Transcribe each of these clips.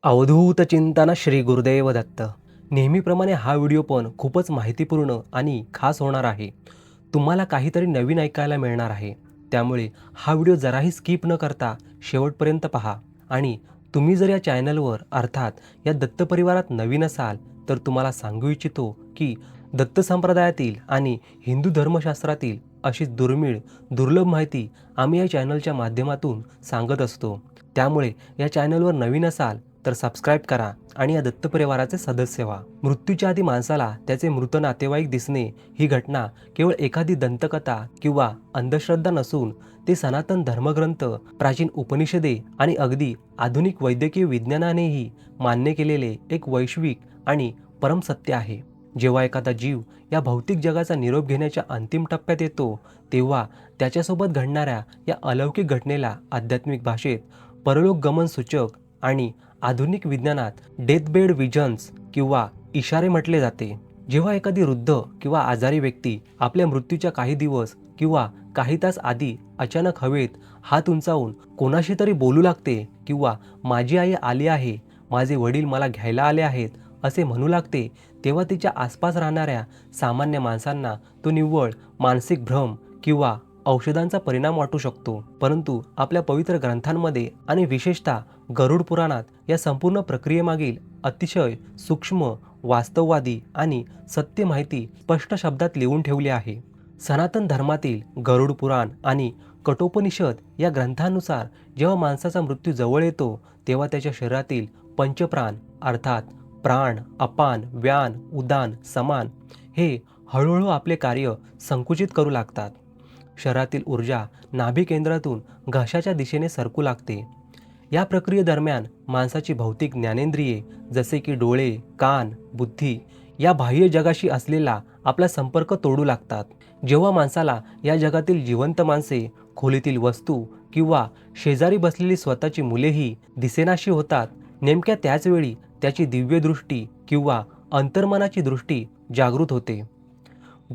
अवधूत चिंतन श्री गुरुदेव दत्त. नेहमीप्रमाणे हा व्हिडिओ पण खूपच माहितीपूर्ण आणि खास होणार आहे. तुम्हाला काहीतरी नवीन ऐकायला मिळणार आहे. त्यामुळे हा व्हिडिओ जराही स्किप न करता शेवटपर्यंत पहा. आणि तुम्ही जर या चॅनलवर अर्थात या दत्त परिवारात नवीन असाल तर तुम्हाला सांगू इच्छितो की दत्त संप्रदायातील आणि हिंदू धर्मशास्त्रातील अशी दुर्लभ माहिती आम्ही या चॅनलच्या माध्यमातून सांगत असतो. त्यामुळे या चॅनलवर नवीन असाल तर सबस्क्राईब करा आणि या दत्त परिवाराचे सदस्य व्हा. मृत्यूच्या आधी माणसाला त्याचे मृत नातेवाईक दिसणे ही घटना केवळ एखादी दंतकथा किंवा अंधश्रद्धा नसून ते सनातन धर्मग्रंथ, प्राचीन उपनिषदे आणि अगदी आधुनिक वैद्यकीय विज्ञानानेही मान्य केलेले एक वैश्विक आणि परम सत्य आहे. जेव्हा एखादा जीव या भौतिक जगाचा निरोप घेण्याच्या अंतिम टप्प्यात येतो तेव्हा त्याच्यासोबत घडणाऱ्या या अलौकिक घटनेला आध्यात्मिक भाषेत परलोक गमन सूचक आणि आधुनिक विज्ञानात डेथबेड विजन्स किंवा इशारे म्हटले जाते. जेव्हा एखादी वृद्ध किंवा आजारी व्यक्ती आपल्या मृत्यूच्या काही दिवस किंवा काही तास आधी अचानक हवेत हात उंचावून कोणाशी तरी बोलू लागते किंवा माझी आई आली आहे, माझे वडील मला घ्यायला आले आहेत असे म्हणू लागते, तेव्हा तिच्या आसपास राहणाऱ्या सामान्य माणसांना तो निव्वळ मानसिक भ्रम किंवा औषधांचा परिणाम वाटू शकतो. परंतु आपल्या पवित्र ग्रंथांमध्ये आणि विशेषतः गरुड पुराणात या संपूर्ण प्रक्रियेमागील अतिशय सूक्ष्म, वास्तववादी आणि सत्य माहिती स्पष्ट शब्दात लिहून ठेवली आहे. सनातन धर्मातील गरुड पुराण आणि कठोपनिषद या ग्रंथानुसार जेव्हा माणसाचा मृत्यू जवळ येतो तेव्हा त्याच्या शरीरातील पंचप्राण अर्थात प्राण, अपान, व्यान, उदान, समान हे हळूहळू आपले कार्य संकुचित करू लागतात. शरीरातील ऊर्जा नाभी केंद्रातून घशाच्या दिशेने सरकू लागते. या प्रक्रियेदरम्यान माणसाची भौतिक ज्ञानेंद्रिये जसे की डोळे, कान, बुद्धी या बाह्य जगाशी असलेला आपला संपर्क तोडू लागतात. जेव्हा माणसाला या जगातील जिवंत माणसे, खोलीतील वस्तू किंवा शेजारी बसलेली स्वतःची मुलेही दिसेनाशी होतात, नेमक्या त्याच वेळी त्याची दिव्य दृष्टी किंवा अंतर्मनाची दृष्टी जागृत होते.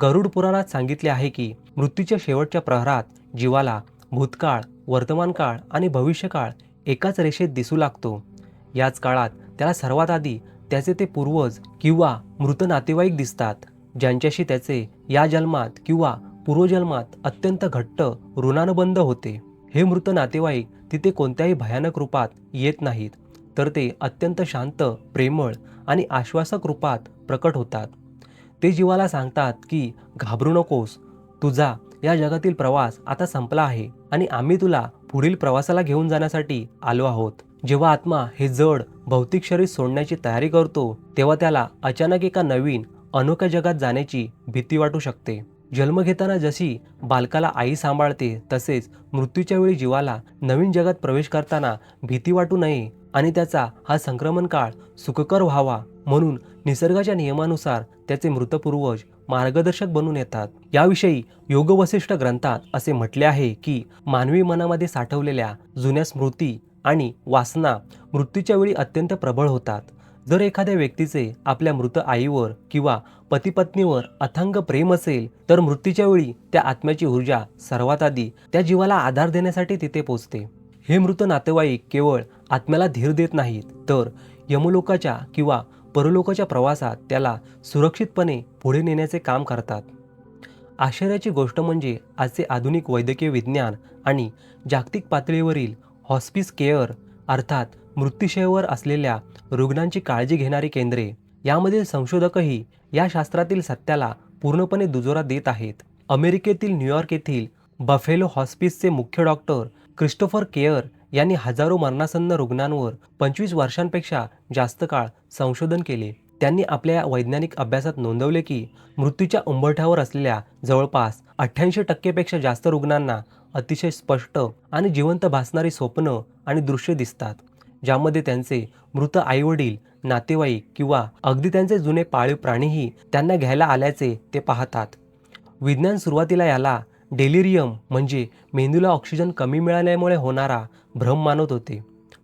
गरुड पुराणात सांगितले आहे की मृत्यूच्या शेवटच्या प्रहरात जीवाला भूतकाळ, वर्तमानकाळ आणि भविष्यकाळ एकाच रेषेत दिसू लागतो. याच काळात त्याला सर्वात आधी त्याचे ते पूर्वज किंवा मृत नातेवाईक दिसतात, ज्यांच्याशी त्याचे या जन्मात किंवा पूर्वजन्मात अत्यंत घट्ट ऋणानुबंध होते. हे मृत नातेवाईक तिथे कोणत्याही भयानक रूपात येत नाहीत, तर ते अत्यंत शांत, प्रेमळ आणि आश्वासक रूपात प्रकट होतात. ते जीवाला सांगतात की घाबरू नकोस, तुझा या जगातील प्रवास आता संपला आहे आणि आम्ही तुला पुढील प्रवासाला घेऊन जाण्यासाठी आलो आहोत. जेव्हा आत्मा हे जड भौतिक शरीर सोडण्याची तयारी करतो तेव्हा त्याला अचानक एका नवीन अनोख्या जगात जाण्याची भीती वाटू शकते. जन्म घेताना जशी बालकाला आई सांभाळते तसेच मृत्यूच्या वेळी जीवाला नवीन जगात प्रवेश करताना भीती वाटू नये आणि त्याचा हा संक्रमण काळ सुखकर व्हावा म्हणून निसर्गाच्या नियमानुसार त्याचे मृत पूर्वज मार्गदर्शक बनून येतात. याविषयी योग वसिष्ठ ग्रंथात असे म्हटले आहे की मानवी मनामध्ये साठवलेल्या जुन्या स्मृती आणि वासना मृत्यूच्या वेळी अत्यंत प्रबळ होतात. जर एखाद्या व्यक्तीचे आपल्या मृत आईवर किंवा पतीपत्नीवर अथांग प्रेम असेल तर मृत्यूच्या वेळी त्या आत्म्याची ऊर्जा सर्वात आधी त्या जीवाला आधार देण्यासाठी तिथे पोचते. हे मृत नातेवाईक केवळ आत्म्याला धीर देत नाहीत, तर यमलोकाच्या किंवा परलोकाच्या प्रवासात त्याला सुरक्षितपणे पुढे नेण्याचे काम करतात. आश्चर्याची गोष्ट म्हणजे आजचे आधुनिक वैद्यकीय विज्ञान आणि जागतिक पातळीवरील हॉस्पिस केअर अर्थात मृत्यूशय्यावर असलेल्या रुग्णांची काळजी घेणारी केंद्रे यामधील संशोधकही या शास्त्रातील सत्याला पूर्णपणे दुजोरा देत आहेत. अमेरिकेतील न्यूयॉर्क येथील बफेलो हॉस्पिसचे मुख्य डॉक्टर क्रिस्टोफर केअर यांनी हजारो मरणासन्न रुग्णांवर 25 वर्षांपेक्षा जास्त काळ संशोधन केले. त्यांनी आपल्या वैज्ञानिक अभ्यासात नोंदवले की मृत्यूच्या उंबरठ्यावर असलेल्या जवळपास 88% पेक्षा जास्त रुग्णांना अतिशय स्पष्ट आणि जिवंत भासणारी स्वप्न आणि दृश्य दिसतात, ज्यामध्ये त्यांचे मृत आईवडील, नातेवाईक किंवा अगदी त्यांचे जुने पाळीव प्राणीही त्यांना घ्यायला आल्याचे ते पाहतात. विज्ञान सुरुवातीला याला डेलिरियम म्हणजे मेंदूला ऑक्सिजन कमी मिळाल्यामुळे होणारा भ्रम मानत होते,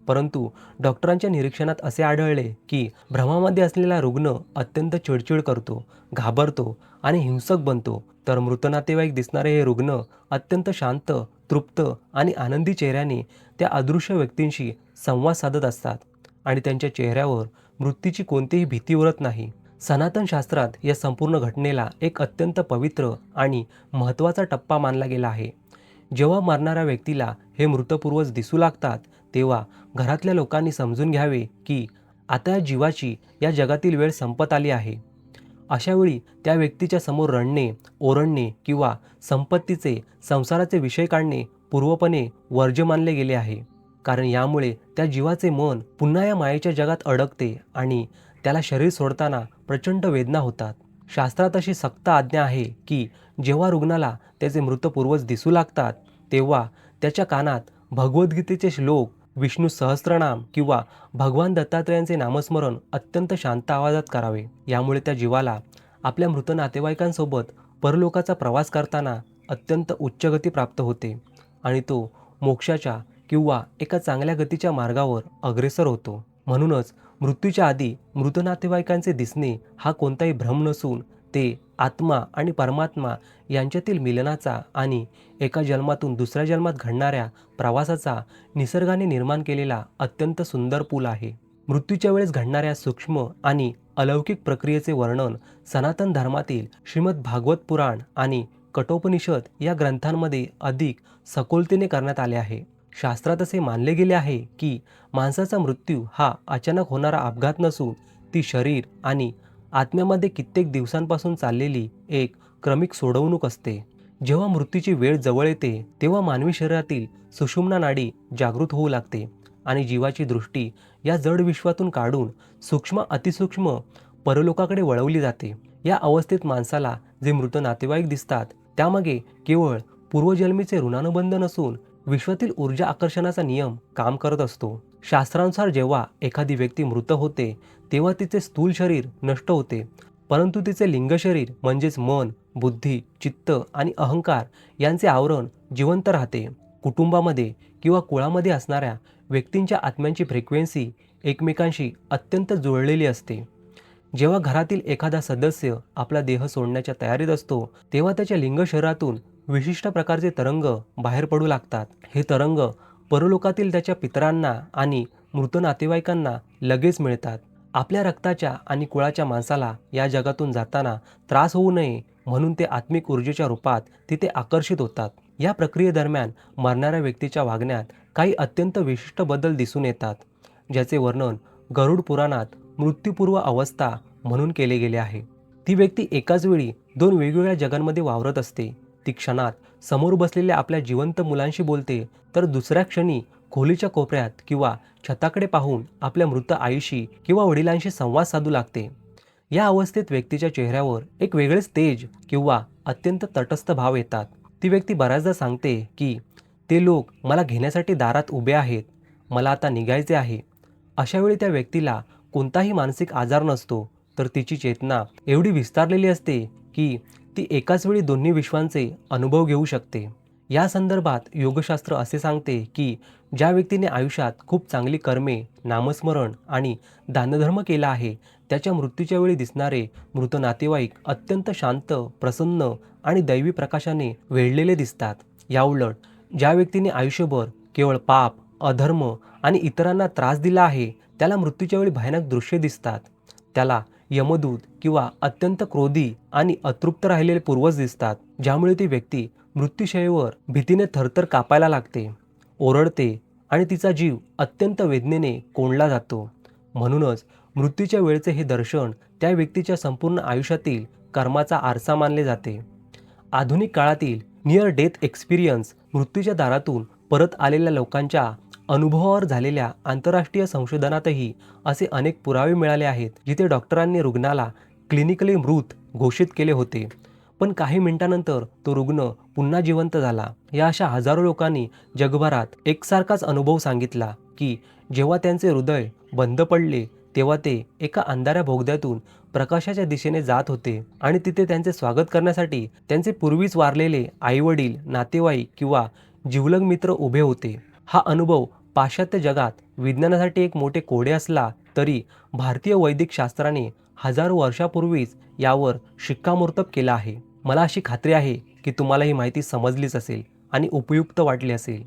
परंतु डॉक्टरांच्या निरीक्षणात असे आढळले की भ्रमामध्ये असलेला रुग्ण अत्यंत चिडचिड करतो, घाबरतो आणि हिंसक बनतो, तर मृत नातेवाईक दिसणारे हे रुग्ण अत्यंत शांत, तृप्त आणि आनंदी चेहऱ्याने त्या अदृश्य व्यक्तींशी संवाद साधत असतात. आणि त्यांच्या चेहऱ्यावर मृत्यूची कोणतीही भीती उरत नाही. सनातन शास्त्रात या संपूर्ण घटनेला एक अत्यंत पवित्र आणि महत्त्वाचा टप्पा मानला गेला आहे. जेव्हा मरणाऱ्या व्यक्तीला हे मृतपूर्वज दिसू लागतात, तेव्हा घरातल्या लोकांनी समजून घ्यावे की आता या जीवाची या जगातील वेळ संपत आली आहे. अशावेळी त्या व्यक्तीच्या समोर रडणे, ओरडणे किंवा संपत्तीचे, संसाराचे विषय काढणे पूर्वपणे वर्ज्य मानले गेले आहे. कारण यामुळे त्या जीवाचे मन पुन्हा या मायेच्या जगात अडकते आणि त्याला शरीर सोडताना प्रचंड वेदना होतात. शास्त्रात अशी सक्त आज्ञा आहे की जेव्हा रुग्णाला त्याचे मृत पूर्वज दिसू लागतात, तेव्हा त्याच्या कानात भगवद्गीतेचे श्लोक, विष्णू सहस्त्रनाम किंवा भगवान दत्तात्रयांचे नामस्मरण अत्यंत शांत आवाजात करावे. यामुळे त्या जीवाला आपल्या मृत नातेवाईकांसोबत परलोकाचा प्रवास करताना अत्यंत उच्च गती प्राप्त होते आणि तो मोक्षाच्या किंवा एका चांगल्या गतीच्या मार्गावर अग्रेसर होतो. म्हणूनच मृत्यूच्या आधी मृत नातेवाईकांचे दिसणे हा कोणताही भ्रम नसून ते आत्मा आणि परमात्मा यांच्यातील मिलनाचा आणि एका जन्मातून दुसऱ्या जन्मात घडणाऱ्या प्रवासाचा निसर्गाने निर्माण केलेला अत्यंत सुंदर पूल आहे. मृत्यूच्या वेळेस घडणाऱ्या सूक्ष्म आणि अलौकिक प्रक्रियेचे वर्णन सनातन धर्मातील श्रीमद भागवत पुराण आणि कठोपनिषद या ग्रंथांमध्ये अधिक सखोलतेने करण्यात आले आहे. शास्त्रात असे मानले गेले आहे की माणसाचा मृत्यू हा अचानक होणारा अपघात नसून ती शरीर आणि आत्म्यामध्ये कित्येक दिवसांपासून चाललेली एक क्रमिक सोडवणूक असते. जेव्हा मृत्यूची वेळ जवळ येते, तेव्हा मानवी शरीरातील सुषुम्ना नाडी जागृत होऊ लागते आणि जीवाची दृष्टी या जड विश्वातून काढून सूक्ष्म अतिसूक्ष्म परलोकाकडे वळवली जाते. या अवस्थेत माणसाला जे मृत नातेवाईक दिसतात, त्यामागे केवळ पूर्वजन्मीचे ऋणानुबंध नसून विश्वातील ऊर्जा आकर्षणाचा नियम काम करत असतो. शास्त्रानुसार जेव्हा एखादी व्यक्ती मृत होते, तेव्हा तिचे स्थूल शरीर नष्ट होते, परंतु तिचे लिंग शरीर म्हणजेच मन, बुद्धी, चित्त आणि अहंकार यांचे आवरण जिवंत राहते. कुटुंबामध्ये किंवा कुळामध्ये असणाऱ्या व्यक्तींच्या आत्म्यांची फ्रिक्वेन्सी एकमेकांशी अत्यंत जुळलेली असते. जेव्हा घरातील एखादा सदस्य आपला देह सोडण्याच्या तयारीत असतो, तेव्हा त्याच्या लिंग शरीरातून विशिष्ट प्रकारचे तरंग बाहेर पडू लागतात. हे तरंग परलोकातील त्याच्या पितरांना आणि मृत नातेवाईकांना लगेच मिळतात. आपल्या रक्ताच्या आणि कुळाच्या माणसाला या जगातून जाताना त्रास होऊ नये म्हणून ते आत्मिक ऊर्जेच्या रूपात तिथे आकर्षित होतात. या प्रक्रियेदरम्यान मरणाऱ्या व्यक्तीच्या वागण्यात काही अत्यंत विशिष्ट बदल दिसून येतात, ज्याचे वर्णन गरुड पुराणात मृत्यूपूर्व अवस्था म्हणून केले गेले आहे. ती व्यक्ती एकाच वेळी दोन वेगवेगळ्या जगांमध्ये वावरत असते. ती क्षणात समोर बसलेल्या आपल्या जिवंत मुलांशी बोलते, तर दुसऱ्या क्षणी खोलीच्या कोपऱ्यात किंवा छताकडे पाहून आपल्या मृत आईशी किंवा वडिलांशी संवाद साधू लागते. या अवस्थेत व्यक्तीच्या चेहऱ्यावर एक वेगळेच तेज किंवा अत्यंत तटस्थ भाव येतात. ती व्यक्ती बऱ्याचदा सांगते की ते लोक मला घेण्यासाठी दारात उभे आहेत, मला आता निघायचे आहे. अशा वेळी त्या व्यक्तीला कोणताही मानसिक आजार नसतो, तर तिची चेतना एवढी विस्तारलेली असते की ती एकाच वेळी दोन्ही विश्वांचे अनुभव घेऊ शकते. या संदर्भात योगशास्त्र असे सांगते की ज्या व्यक्तीने आयुष्यात खूप चांगली कर्मे, नामस्मरण आणि दानधर्म केला आहे, त्याच्या मृत्यूच्या वेळी दिसणारे मृत नातेवाईक अत्यंत शांत, प्रसन्न आणि दैवी प्रकाशाने वेढलेले दिसतात. याउलट ज्या व्यक्तीने आयुष्यभर केवळ पाप, अधर्म आणि इतरांना त्रास दिला आहे, त्याला मृत्यूच्या वेळी भयानक दृश्य दिसतात. त्याला यमदूत किंवा अत्यंत क्रोधी आणि अतृप्त राहिलेले पूर्वज दिसतात, ज्यामुळे ती व्यक्ती मृत्यूशय्येवर भीतीने थरथर कापायला लागते, ओरडते आणि तिचा जीव अत्यंत वेदनेने कोंडला जातो. म्हणूनच मृत्यूच्या वेळचे हे दर्शन त्या व्यक्तीच्या संपूर्ण आयुष्यातील कर्माचा आरसा मानले जाते. आधुनिक काळातील नियर डेथ एक्सपिरियन्स मृत्यूच्या दारातून परत आलेल्या लोकांच्या अनुभवावर झालेल्या आंतरराष्ट्रीय संशोधनातही असे अनेक पुरावे मिळाले आहेत, जिथे डॉक्टरांनी रुग्णाला क्लिनिकली मृत घोषित केले होते, पण काही मिनिटांनंतर तो रुग्ण पुन्हा जिवंत झाला. या अशा हजारो लोकांनी जगभरात एकसारखाच अनुभव सांगितला की जेव्हा त्यांचे हृदय बंद पडले, तेव्हा ते एका अंधाऱ्या बोगद्यातून प्रकाशाच्या दिशेने जात होते आणि तिथे त्यांचे स्वागत करण्यासाठी त्यांचे पूर्वीच वारलेले आईवडील, नातेवाईक किंवा जिवलग मित्र उभे होते. हा अनुभव पाश्चात्य जगात विज्ञानासाठी एक मोठे कोडे असला तरी भारतीय वैदिक शास्त्राने हजारो वर्षापूर्वीच यावर शिक्कामोर्तब केला आहे. मला अशी खात्री आहे की तुम्हाला ही माहिती समजलीच असेल आणि उपयुक्त वाटली असेल.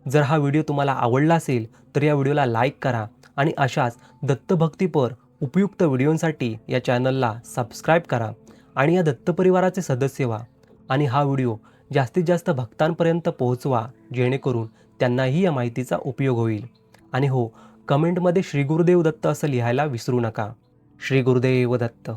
जर हा व्हिडिओ तुम्हाला आवडला असेल तर या व्हिडिओला लाईक करा आणि अशाच दत्तभक्तीपर उपयुक्त व्हिडिओंसाठी या चॅनलला सबस्क्राईब करा आणि या दत्तपरिवाराचे सदस्य व्हा आणि हा व्हिडिओ जास्तीत जास्त भक्तांपर्यंत पोहोचवा, जेणेकरून त्यांनाही या माहितीचा उपयोग होईल. आणि हो, कमेंटमध्ये श्री गुरुदेव दत्त असं लिहायला विसरू नका. श्री गुरुदेव दत्त.